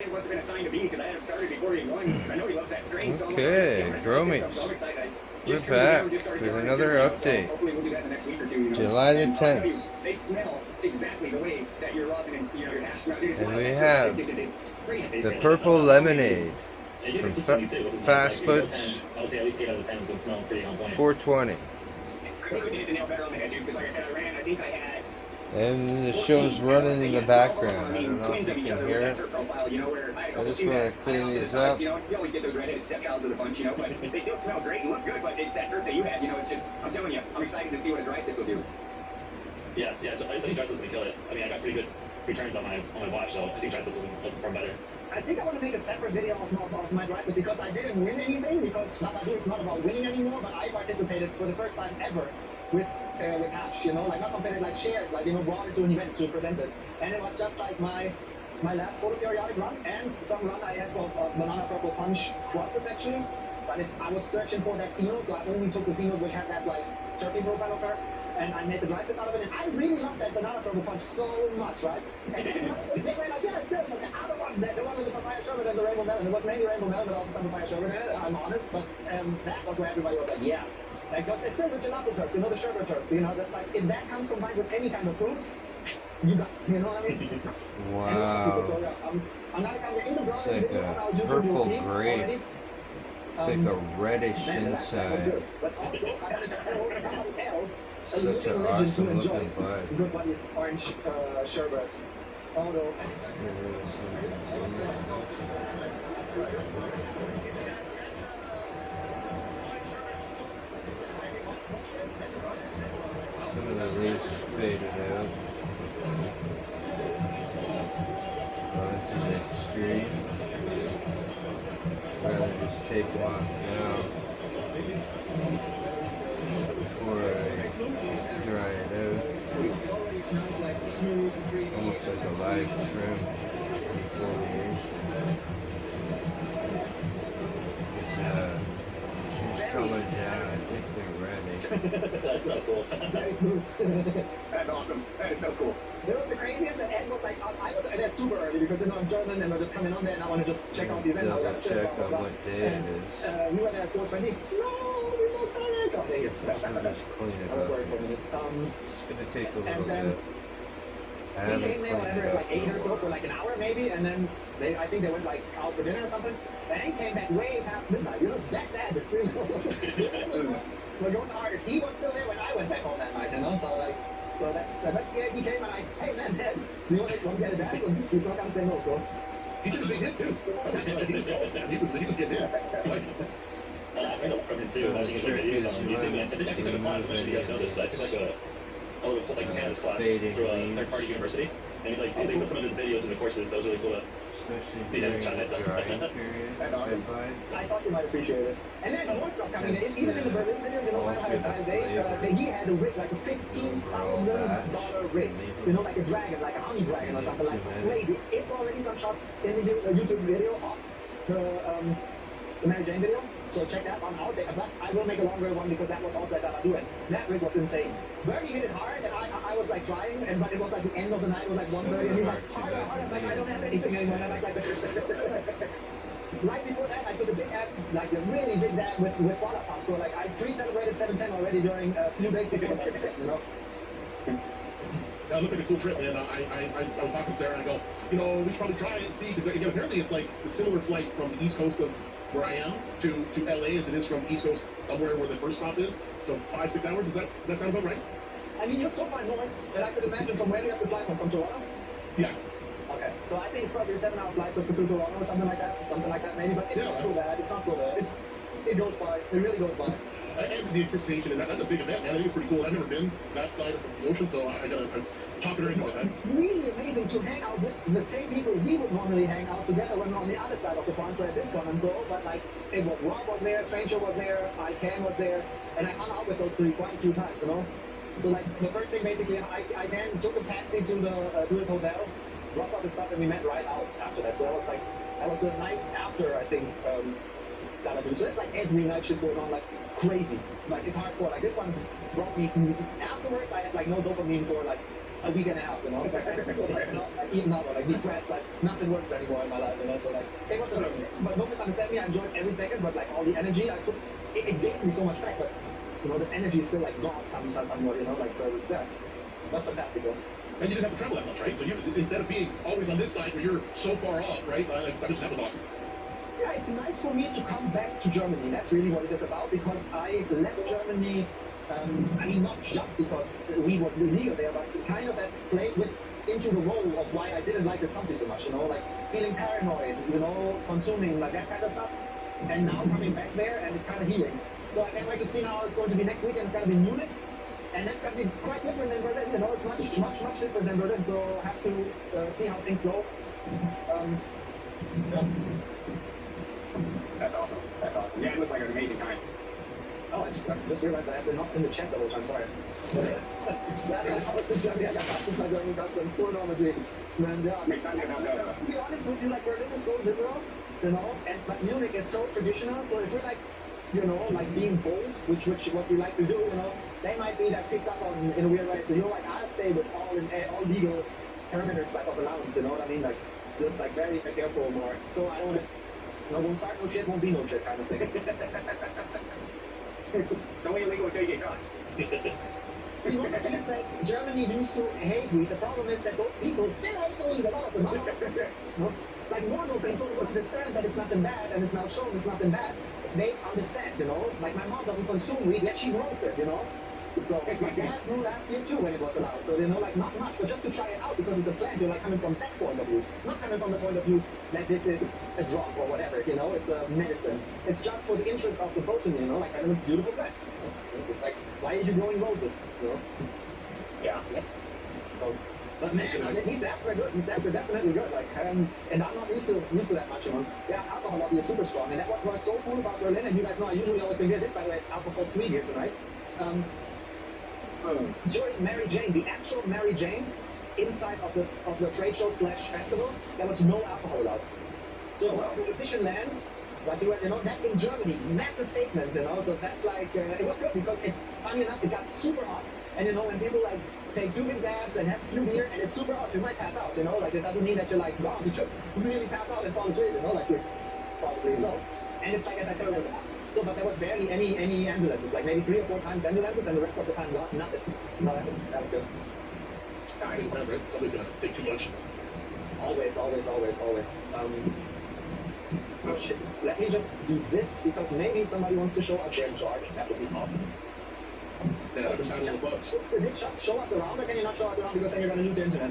It must have been assigned to me because I had him started before he won. I know he loves that strain. Okay, Dromates. We're back with another update. July the 10th. They smell exactly the way that your rosin and your hash smell. And we have the purple lemonade from Fast Butch 420. And the show's running in the background. I don't know if you can hear it. I just want to clean these up. You always get those redheaded stepchilds of the bunch, but they still smell great and look good, but it's that terp that you had, it's just, I'm telling you, I'm excited to see what a dry sip will do. Yeah, I think dry sip's gonna kill it. I mean, I got pretty good returns on my watch, so I think dry sip will perform better. I think I want to make a separate video of my dry sip because I didn't win anything, because it's not about winning anymore, but I participated for the first time ever with hash, like not competed, like shared, like, brought it to an event to present it. And it was just like my last photoperiodic run and some run I had of banana purple punch crosses actually. But I was searching for that phenol, so I only took the phenols which had that like terpene profile of her, and I made the dry sip out of it. And I really loved that banana purple punch so much, right? And they were like, yeah, it's good. But the other one, the one with the papaya sherbet and the rainbow melon, it was mainly rainbow melon, but also some papaya sherbet in it, I'm honest. But that was where everybody was like, yeah. Like, it's still the gelato terps, the sherbet terps, that's like, if that comes combined with any kind of fruit, you got, what I mean? Wow. So, yeah, I'm not in the it's like a purple grape. It's like a reddish inside. Such an awesome looking bud. Good buddy's orange sherbet. Although. Some of the leaves faded out. Going to the extreme. Rather just take them off now before I dry it out. Almost like a live trim defoliation. She's coming down. I think they're ready. That's so cool. That's awesome. That is so cool. It was the craziest. The end was like, and that's super early because I'm German and I'm just coming on there and I want to just check out the event. Double check on what day it is. We were there at 4:20. No, we lost panic. Oh, dang it. Just clean it I was up. worried for a minute. It's gonna take a little then bit. I we haven't came there cleaned whatever, it up. like 8 or so for like an hour maybe, and then I think they went like out for dinner or something. And they came back way past midnight. That's that. We're going hardest. He was still there when I went back home that night, So that's, but yeah, he came and hey man, you want to get it back? He's not going to say no, so. He did a big hit too. He was getting hit. I read from him too. I was using videos on YouTube. I think I took a class, I'm not sure if you guys know this, but I took like a canvas class through a third-party university. And they put some of his videos in the courses, so it was really cool to Especially see that during in the China. drying period. That's awesome. I find. I thought you might appreciate it. And there's more stuff coming in. Even in the Berlin video, he had a rig, like a $15,000 rig. Like a dragon, like a honey dragon or something like that. Crazy. It's already some shots in the YouTube video of the Mary Jane video. So check that one out. But I will make a longer one because that was also that I do it. That rig was insane. Bernie hit it hard, and I was like trying, but it was like the end of the night. It was like 1:30, and he's like, harder. Like, I don't have anything anymore. And like right before that, I took a big app, like a really big dab with water pump. So like I pre-celebrated 710 already during a few days before that, That looked like a cool trip, man. I was talking to Sarah and I go, we should probably try it and see, because apparently it's like a similar flight from the east coast of where I am to LA as it is from east coast somewhere where the first stop is. So 5-6 hours. Does that sound about right? I mean, you're so far north that I could imagine from where you have to fly from Toronto. Yeah. Okay. So I think it's probably a 7-hour flight to Toronto or something like that maybe. But it's not so bad. It's not so bad. It goes by. It really goes by. And the anticipation, and that's a big event, man. I think it's pretty cool. I've never been that side of the ocean, so I was talking her into it, man. Really amazing to hang out with the same people we would normally hang out together when we're on the other side of the pond, so I did come and so, but like, it was Rob was there, Stranger was there, Ken was there, and I hung out with those three quite a few times, So like, the first thing basically, I then took a taxi to his hotel, dropped off the stuff, and we met right out after that. So that was the night after, I think, that I do. So it's like every night shit going on, like, crazy. Like, it's hardcore. Like, this one brought me, afterwards, I had, like, no dopamine for, like, a week and a half, you know. Like eating out or like depressed, like nothing works anymore in my life, you know. So like it was but don't misunderstand me, I enjoyed every second, but like all the energy I took, it gave me so much back, but you know, this energy is still like gone somewhere, you know, like so that's fantastic, though. And you didn't have to travel that much, right? So you, instead of being always on this side where you're so far off, right? That was awesome. Yeah, it's nice for me to come back to Germany. That's really what it is about, because I left Germany, I mean, not just because we was illegal there, but kind of that played into the role of why I didn't like this country so much, you know, like feeling paranoid, you know, consuming, like that kind of stuff. And now coming back there, and it's kind of healing. So I can't wait to see how it's going to be next weekend. It's going to be Munich. And that's going to be quite different than Berlin, you know, it's much different than Berlin, so I have to see how things go. Yeah. That's awesome. That's awesome. Yeah, it looked like an amazing time. Oh, I just realized that I've been not in the chat the whole time, sorry. And I'm excited about that. to be honest with you, like Berlin is so liberal, you know, but Munich is so traditional, so if you're like, you know, like being bold, which what we like to do, you know, they might be that picked up on in a weird way. So you're like, I'll stay with all legal parameters like of allowance, you know what I mean? Like just like very careful more. So I don't want to, you know, won't start no shit, won't be no shit kind of thing. Don't be illegal until you get caught. See, one of the things that Germany used to hate weed, the problem is that those people still hate the weed, a lot of them. No? Like normal people who understand that it's nothing bad and it's now shown it's nothing bad, they understand, you know? Like my mom doesn't consume weed, yet she grows it, you know? So my dad grew last year too when it was allowed. So, you know, like not much, but just to try it out because it's a plant, you're like coming from that point of view. Not coming from the point of view that this is a drug or whatever, you know? It's a medicine. It's just for the interest of the protein, you know? Like kind of a beautiful plant. It's just like, why are you growing roses, you know? Yeah. So, but man, he's after good. He's after definitely good. Like, and I'm not used to that much, you know. Yeah, alcohol lobby is super strong, and that was so cool about Berlin. And you guys know, I usually always forget this. By the way, it's alcohol-free here tonight. During Mary Jane, the actual Mary Jane, inside of the trade show / festival, there was no alcohol allowed. So prohibition land. But you know, that in Germany, that's a statement, you know. So that's like it was good because funny enough, it got super hot. And you know, when people like take 2 big dabs and have 2 beer and it's super hot, you might pass out, you know, like it doesn't mean that you're like, wow, you should really pass out and fall asleep, you know, like you're probably so. And it's like, as I said, it was hot. So, but there was barely any ambulances, like maybe 3 or 4 times ambulances, and the rest of the time nothing. So that was good. Nice. Remember, somebody's gonna take too much. Always. Oh shit. Let me just do this because maybe somebody wants to show us their chart. That would be awesome. Show us around, or can you not show us around because then you're going to lose your internet?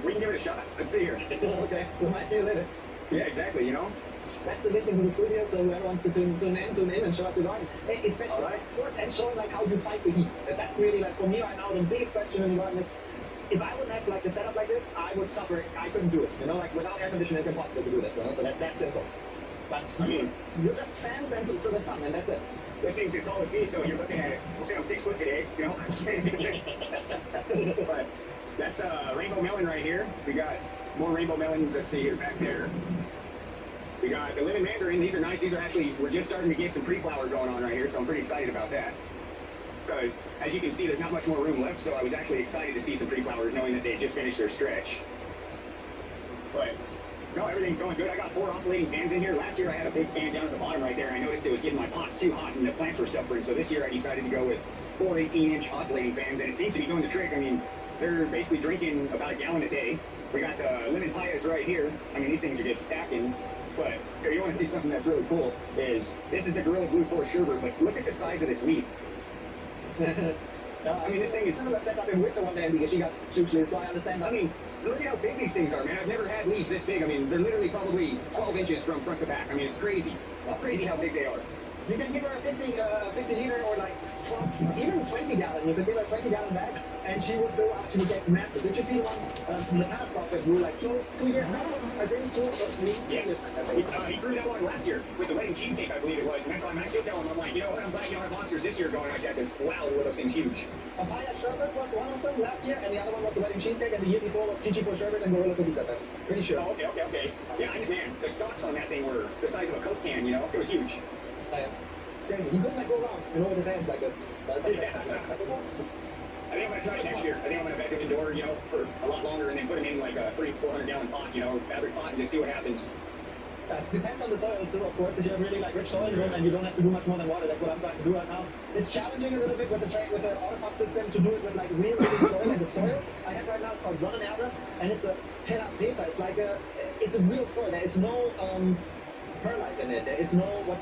We can give it a shot. Let's see here. Okay, we might see you later. Yeah, exactly, you know? That's the link into the studio, so whoever wants to tune in and show us your garden. Especially, of course, and showing like how you fight the heat. That's really like, for me right now, the biggest question in the garden is, if I would have like a setup like this, I would suffer. I couldn't do it. You know, like without air conditioning, it's impossible to do this. You know, so that's simple. But I mean, you're just fans and so the sun, and that's it. This thing's as tall as me, so you're looking at it. We'll say I'm 6 foot today, you know? But that's rainbow melon right here. We got more rainbow melons. Let's see here, back there. We got the lemon mandarin. These are nice. These are actually, we're just starting to get some pre-flower going on right here, so I'm pretty excited about that. Because, as you can see, there's not much more room left, so I was actually excited to see some pre-flowers knowing that they just finished their stretch. But, no, everything's going good. I got 4 oscillating fans in here. Last year I had a big fan down at the bottom right there, and I noticed it was getting my pots too hot and the plants were suffering. So this year I decided to go with 4 18-inch oscillating fans, and it seems to be doing the trick. I mean, they're basically drinking about a gallon a day. We got the lemon payas right here. I mean, these things are just stacking. But if you want to see something that's really cool, is this is the Gorilla Blue Forest sherbet. But look at the size of this leaf. I mean, this thing is set up in winter one day because she got shoots, so I understand. I mean, look at how big these things are, man. I've never had leaves this big. I mean, they're literally probably 12 inches from front to back. I mean, it's crazy. Crazy how big they are. You can give her a 50 liter or like 12, even 20 gallon. You could give her a 20 gallon bag, and she would go out. She would get massive. Did you see the one, the catastrophe that grew like 2 years now? I think 2 or 3 years. He grew that one last year with the wedding cheesecake, I believe it was. And that's why I still tell him, I'm like, you know what, I'm glad you don't have monsters this year going like that, because wow, were those things huge. Papaya sherbet was one of them last year, and the other one was the wedding cheesecake, and the year before was Chichi for sherbet and Gorilla cookies at that. Pretty sure. Oh, okay. Yeah, man, the stalks on that thing were the size of a Coke can, you know? It was huge. It's crazy. He couldn't like go around, you know, with his hands like this. I think I'm gonna try it next year. I think I'm gonna bed them indoor, you know, for a lot longer, and then put them in like a 300-400 gallon pot, you know, average pot, and just see what happens. Depends on the soil too, of course. If you have really like rich soil, and you don't have to do much more than water, that's what I'm trying to do right now. It's challenging a little bit with the autopop system to do it with like real soil. And the soil I have right now is called Sonnenerde, and it's a terra preta. It's like it's a real soil. There is no perlite in it. There is no what